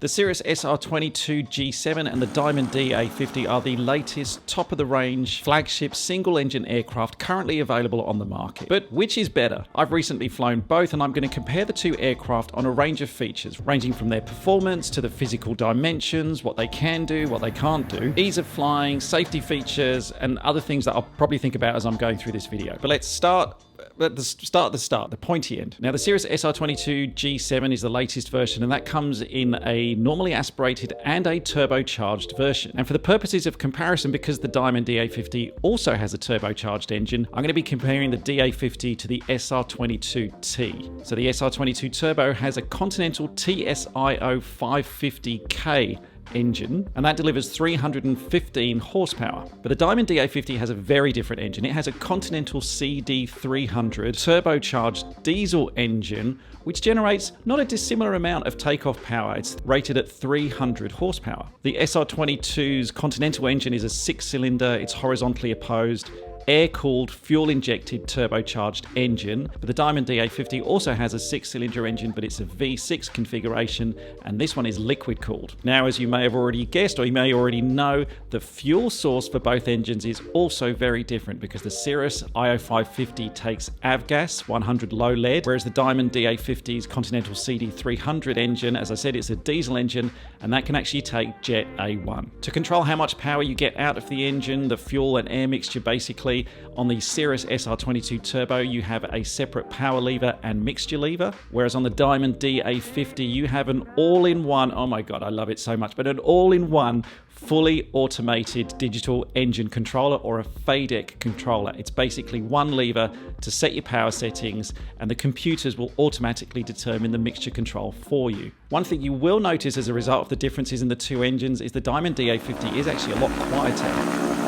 The Cirrus SR22G7 and the Diamond DA50 are the latest top-of-the-range flagship single-engine aircraft currently available on the market. But which is better? I've recently flown both, and I'm going to compare the two aircraft on a range of features, ranging from their performance to the physical dimensions, what they can do, what they can't do, ease of flying, safety features, and other things that I'll probably think about as I'm going through this video. But let's start at the start, the pointy end. Now, the Cirrus SR22G7 is the latest version, and that comes in a normally aspirated and a turbocharged version. And for the purposes of comparison, because the Diamond DA50 also has a turbocharged engine, I'm going to be comparing the DA50 to the SR22T. So the SR22 Turbo has a Continental TSIO 550K engine, and that delivers 315 horsepower. But the Diamond DA50 has a very different engine. It has a Continental CD300 turbocharged diesel engine, which generates not a dissimilar amount of takeoff power. It's rated at 300 horsepower. The SR22's Continental engine is a 6-cylinder, it's horizontally opposed, air-cooled, fuel-injected turbocharged engine. But the Diamond DA50 also has a 6-cylinder engine, but it's a V6 configuration, and this one is liquid-cooled. Now, as you may have already guessed, or you may already know, the fuel source for both engines is also very different, because the Cirrus IO550 takes avgas, 100 low lead, whereas the Diamond DA50's Continental CD300 engine, as I said, it's a diesel engine, and that can actually take jet A1. To control how much power you get out of the engine, the fuel and air mixture, basically, on the Cirrus SR22 Turbo, you have a separate power lever and mixture lever, whereas on the Diamond DA50, you have an all-in-one, oh my god, I love it so much, but an all-in-one fully automated digital engine controller, or a FADEC controller. It's basically one lever to set your power settings, and the computers will automatically determine the mixture control for you. One thing you will notice as a result of the differences in the two engines is the Diamond DA50 is actually a lot quieter.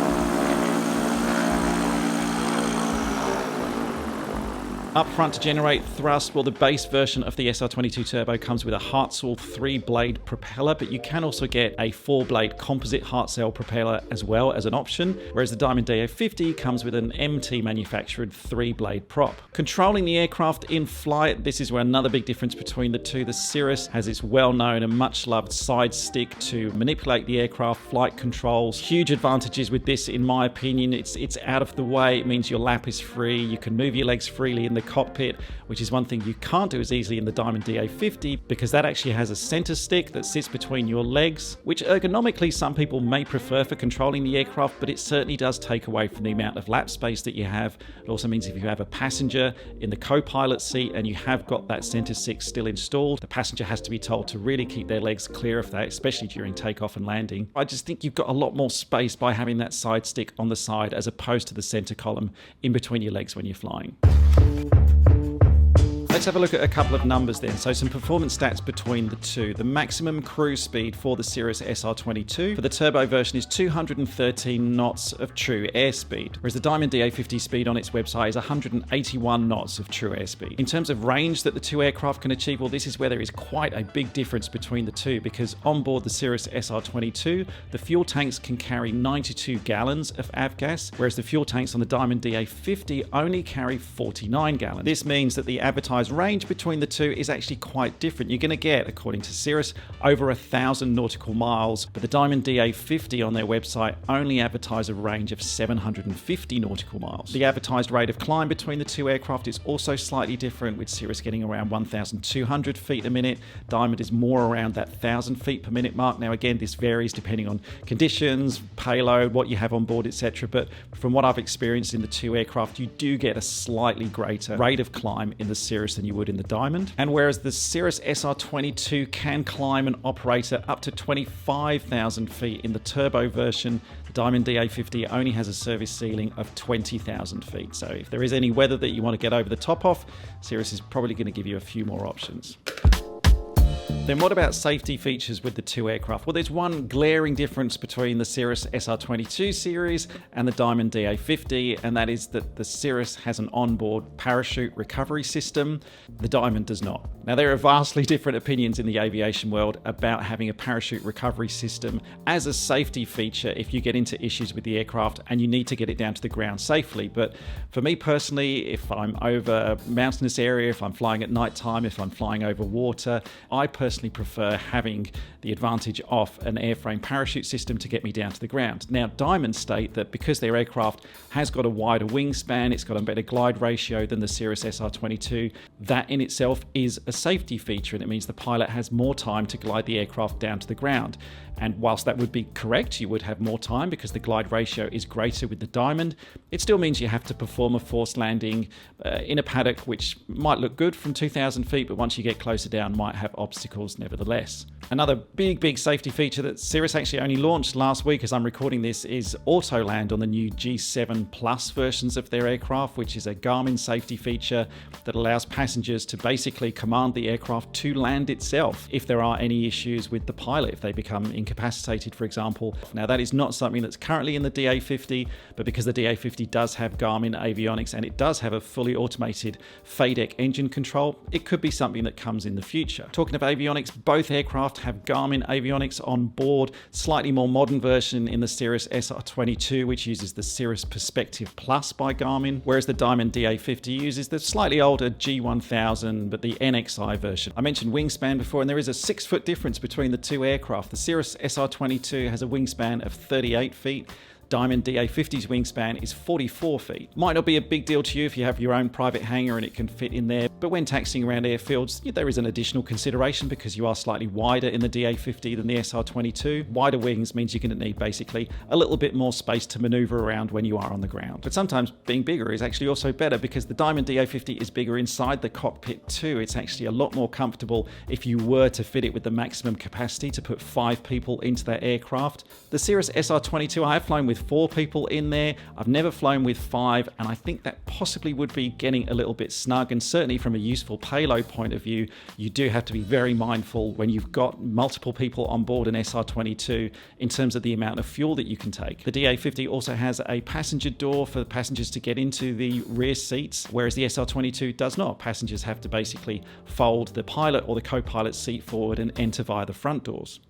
Up front to generate thrust, well, the base version of the SR22 Turbo comes with a Hartzell 3-blade propeller, but you can also get a 4-blade composite Hartzell propeller as well as an option, whereas the Diamond DA50 comes with an MT manufactured 3-blade prop. Controlling the aircraft in flight, this is where another big difference between the two. The Cirrus has its well-known and much-loved side stick to manipulate the aircraft flight controls. Huge advantages with this, in my opinion. It's out of the way. It means your lap is free. You can move your legs freely in the cockpit, which is one thing you can't do as easily in the Diamond DA50, because that actually has a center stick that sits between your legs, which ergonomically some people may prefer for controlling the aircraft, but it certainly does take away from the amount of lap space that you have. It also means if you have a passenger in the co-pilot seat and you have got that center stick still installed, the passenger has to be told to really keep their legs clear of that, especially during takeoff and landing. I just think you've got a lot more space by having that side stick on the side as opposed to the center column in between your legs when you're flying. Let's have a look at a couple of numbers then. So some performance stats between the two. The maximum cruise speed for the Cirrus SR22 for the turbo version is 213 knots of true airspeed, whereas the Diamond DA50 speed on its website is 181 knots of true airspeed. In terms of range that the two aircraft can achieve, well, this is where there is quite a big difference between the two, because on board the Cirrus SR22, the fuel tanks can carry 92 gallons of avgas, whereas the fuel tanks on the Diamond DA50 only carry 49 gallons. This means that the advertised range between the two is actually quite different. You're going to get, according to Cirrus, over 1,000 nautical miles, but the Diamond DA50 on their website only advertise a range of 750 nautical miles. The advertised rate of climb between the two aircraft is also slightly different, with Cirrus getting around 1,200 feet a minute. Diamond is more around that 1,000 feet per minute mark. Now again, this varies depending on conditions, payload, what you have on board, etc. But from what I've experienced in the two aircraft, you do get a slightly greater rate of climb in the Cirrus than you would in the Diamond. And whereas the Cirrus SR22 can climb and operate at up to 25,000 feet in the turbo version, the Diamond DA50 only has a service ceiling of 20,000 feet. So if there is any weather that you want to get over the top of, Cirrus is probably going to give you a few more options. Then what about safety features with the two aircraft? Well, there's one glaring difference between the Cirrus SR22 series and the Diamond DA50, and that is that the Cirrus has an onboard parachute recovery system. The Diamond does not. Now, there are vastly different opinions in the aviation world about having a parachute recovery system as a safety feature if you get into issues with the aircraft and you need to get it down to the ground safely. But for me personally, if I'm over a mountainous area, if I'm flying at night time, if I'm flying over water, I personally personally prefer having the advantage of an airframe parachute system to get me down to the ground. Now, Diamond state that because their aircraft has got a wider wingspan, it's got a better glide ratio than the Cirrus SR22, that in itself is a safety feature, and it means the pilot has more time to glide the aircraft down to the ground. And whilst that would be correct, you would have more time because the glide ratio is greater with the Diamond, it still means you have to perform a forced landing in a paddock which might look good from 2,000 feet, but once you get closer down might have obstacles nevertheless. Another big safety feature that Cirrus actually only launched last week as I'm recording this is Auto Land on the new G7 Plus versions of their aircraft, which is a Garmin safety feature that allows passengers to basically command the aircraft to land itself if there are any issues with the pilot, if they become incapacitated, for example. Now, that is not something that's currently in the DA50, but because the DA50 does have Garmin avionics and it does have a fully automated FADEC engine control, it could be something that comes in the future. Talking of avionics, both aircraft have Garmin avionics on board, slightly more modern version in the Cirrus SR22, which uses the Cirrus Perspective Plus by Garmin, whereas the Diamond DA50 uses the slightly older G1000, but the NXI version. I mentioned wingspan before, and there is a 6-foot difference between the two aircraft. The Cirrus SR22 has a wingspan of 38 feet. Diamond DA50's wingspan is 44 feet. Might not be a big deal to you if you have your own private hangar and it can fit in there, but when taxiing around airfields, there is an additional consideration because you are slightly wider in the DA50 than the SR22. Wider wings means you're going to need basically a little bit more space to maneuver around when you are on the ground. But sometimes being bigger is actually also better because the Diamond DA50 is bigger inside the cockpit too. It's actually a lot more comfortable if you were to fit it with the maximum capacity to put 5 people into that aircraft. The Cirrus SR22, I have flown with 4 people in there. I've never flown with 5, and I think that possibly would be getting a little bit snug, and certainly from a useful payload point of view, you do have to be very mindful when you've got multiple people on board an SR22 in terms of the amount of fuel that you can take. The DA50 also has a passenger door for passengers to get into the rear seats, whereas the SR22 does not. Passengers have to basically fold the pilot or the co-pilot seat forward and enter via the front doors.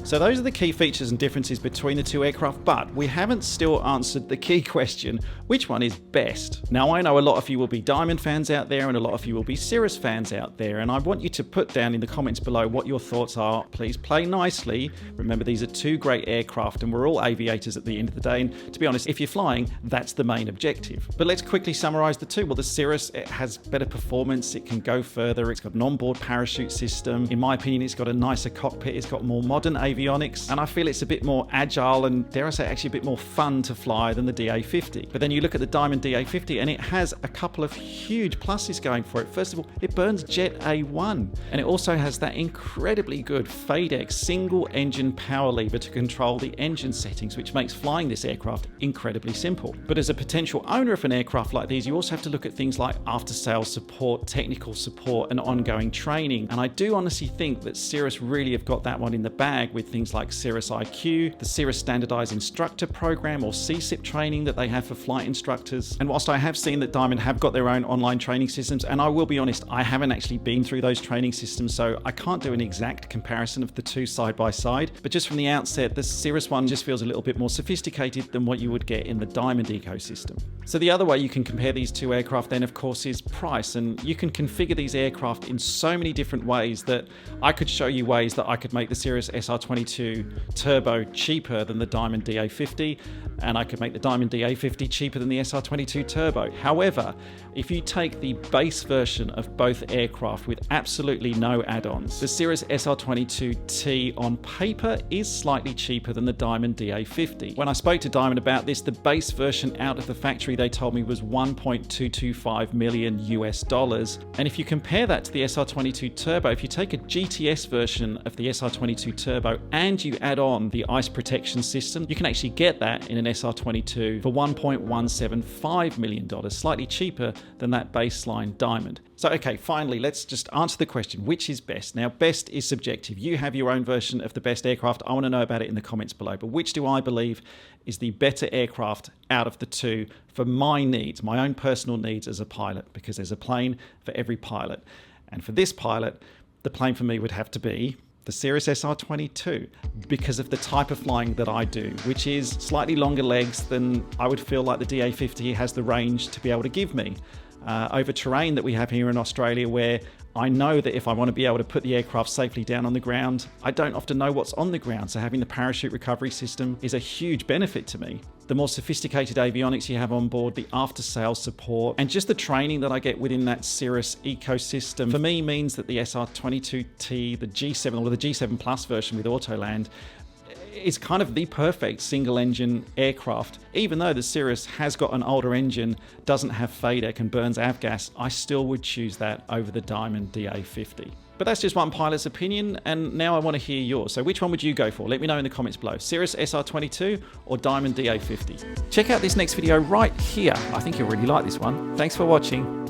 So those are the key features and differences between the two aircraft, but we haven't still answered the key question, which one is best? Now, I know a lot of you will be Diamond fans out there and a lot of you will be Cirrus fans out there, and I want you to put down in the comments below what your thoughts are. Please play nicely. Remember, these are two great aircraft and we're all aviators at the end of the day, and to be honest, if you're flying, that's the main objective. But let's quickly summarize the two. Well, the Cirrus, it has better performance, it can go further, it's got an onboard parachute system. In my opinion, it's got a nicer cockpit, it's got more modern avionics, and I feel it's a bit more agile and, dare I say, actually a bit more fun to fly than the DA50. But then you look at the Diamond DA50 and it has a couple of huge pluses going for it. First of all, it burns Jet A1, and it also has that incredibly good FADEC single engine power lever to control the engine settings, which makes flying this aircraft incredibly simple. But as a potential owner of an aircraft like these, you also have to look at things like after-sales support, technical support, and ongoing training. And I do honestly think that Cirrus really have got that one in the bag with things like Cirrus IQ, the Cirrus Standardized Instructor Program or CSIP training that they have for flight instructors. And whilst I have seen that Diamond have got their own online training systems, and I will be honest, I haven't actually been through those training systems, so I can't do an exact comparison of the two side by side. But just from the outset, the Cirrus one just feels a little bit more sophisticated than what you would get in the Diamond ecosystem. So the other way you can compare these two aircraft then, of course, is price. And you can configure these aircraft in so many different ways that I could show you ways that I could make the Cirrus SR22 Turbo cheaper than the Diamond DA50, and I could make the Diamond DA50 cheaper than the SR22 Turbo. However, if you take the base version of both aircraft with absolutely no add-ons, the Cirrus SR22T on paper is slightly cheaper than the Diamond DA50. When I spoke to Diamond about this, the base version out of the factory they told me was $1.225 million US. And if you compare that to the SR22 Turbo, if you take a GTS version of the SR22 Turbo and you add on the ice protection system, you can actually get that in an SR22 for $1.175 million, slightly cheaper than that baseline Diamond. So, okay, finally, let's just answer the question, which is best? Now, best is subjective. You have your own version of the best aircraft. I want to know about it in the comments below. But which do I believe is the better aircraft out of the two for my needs, my own personal needs as a pilot? Because there's a plane for every pilot. And for this pilot, the plane for me would have to be the Cirrus SR22, because of the type of flying that I do, which is slightly longer legs than I would feel like the DA50 has the range to be able to give me. Over terrain that we have here in Australia, where I know that if I want to be able to put the aircraft safely down on the ground, I don't often know what's on the ground, so having the parachute recovery system is a huge benefit to me. The more sophisticated avionics you have on board, the after-sales support, and just the training that I get within that Cirrus ecosystem, for me means that the SR22T, the G7, or the G7 Plus version with Autoland, is kind of the perfect single-engine aircraft. Even though the Cirrus has got an older engine, doesn't have FADEC and burns avgas, I still would choose that over the Diamond DA50. But that's just one pilot's opinion, and now I want to hear yours. So which one would you go for? Let me know in the comments below. Cirrus SR22 or Diamond DA50? Check out this next video right here. I think you'll really like this one. Thanks for watching.